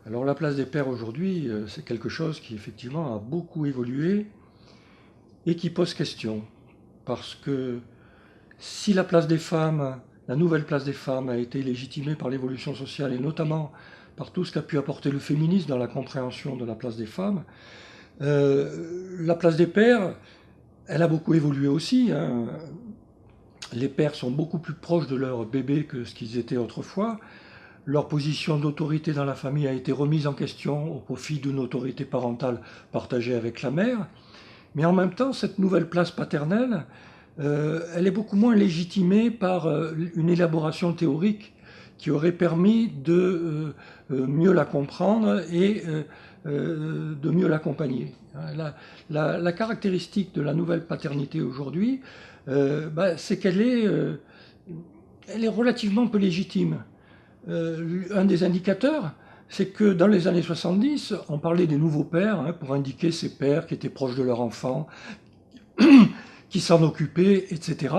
Alors la place des pères aujourd'hui, c'est quelque chose qui effectivement a beaucoup évolué et qui pose question. Parce que si la place des femmes, la nouvelle place des femmes a été légitimée par l'évolution sociale et notamment par tout ce qu'a pu apporter le féminisme dans la compréhension de la place des femmes, la place des pères, elle a beaucoup évolué aussi, hein. Les pères sont beaucoup plus proches de leurs bébés que ce qu'ils étaient autrefois. Leur position d'autorité dans la famille a été remise en question au profit d'une autorité parentale partagée avec la mère. Mais en même temps, cette nouvelle place paternelle, elle est beaucoup moins légitimée par une élaboration théorique qui aurait permis de mieux la comprendre et de mieux l'accompagner. La caractéristique de la nouvelle paternité aujourd'hui, c'est qu'elle elle est relativement peu légitime. Un des indicateurs, c'est que dans les années 70, on parlait des nouveaux pères, hein, pour indiquer ces pères qui étaient proches de leur enfant, qui s'en occupaient, etc.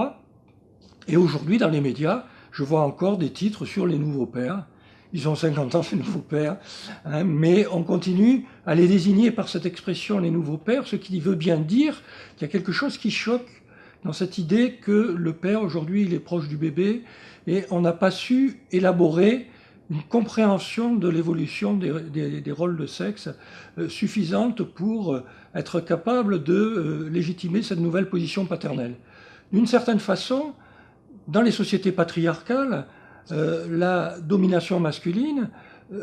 Et aujourd'hui, dans les médias, je vois encore des titres sur les nouveaux pères. Ils ont 50 ans, ces nouveaux pères, hein, mais on continue à les désigner par cette expression, les nouveaux pères, ce qui veut bien dire qu'il y a quelque chose qui choque dans cette idée que le père, aujourd'hui, il est proche du bébé, et on n'a pas su élaborer une compréhension de l'évolution des rôles de sexe suffisante pour être capable de légitimer cette nouvelle position paternelle. D'une certaine façon, dans les sociétés patriarcales, la domination masculine,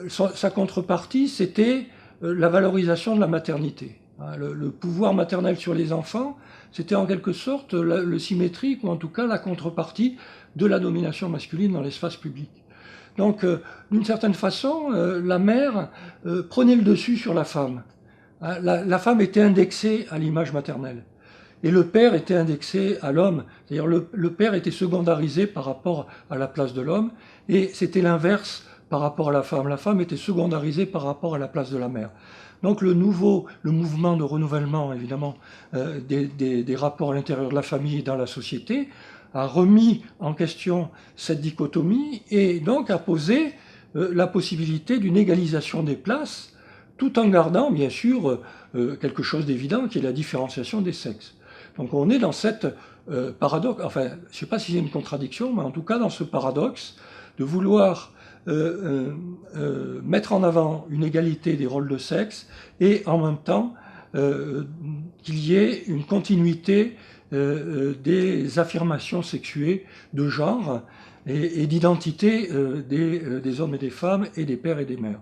sa contrepartie, c'était la valorisation de la maternité. Le pouvoir maternel sur les enfants, c'était en quelque sorte le symétrique, ou en tout cas la contrepartie de la domination masculine dans l'espace public. Donc, d'une certaine façon, la mère prenait le dessus sur la femme. La femme était indexée à l'image maternelle. Et le père était indexé à l'homme. C'est-à-dire le père était secondarisé par rapport à la place de l'homme, et c'était l'inverse par rapport à la femme. La femme était secondarisée par rapport à la place de la mère. Donc le mouvement de renouvellement, évidemment, des rapports à l'intérieur de la famille et dans la société, a remis en question cette dichotomie et donc a posé la possibilité d'une égalisation des places, tout en gardant, bien sûr, quelque chose d'évident, qui est la différenciation des sexes. Donc on est dans cette paradoxe, enfin, je ne sais pas si c'est une contradiction, mais en tout cas dans ce paradoxe de vouloir mettre en avant une égalité des rôles de sexe et en même temps qu'il y ait une continuité des affirmations sexuées de genre et d'identité des hommes et des femmes et des pères et des mères.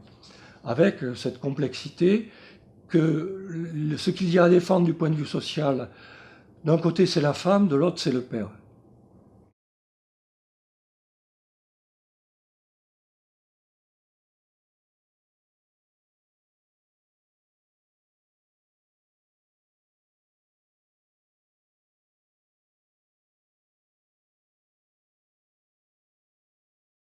Avec cette complexité que ce qu'il y a à défendre du point de vue social, d'un côté c'est la femme, de l'autre c'est le père.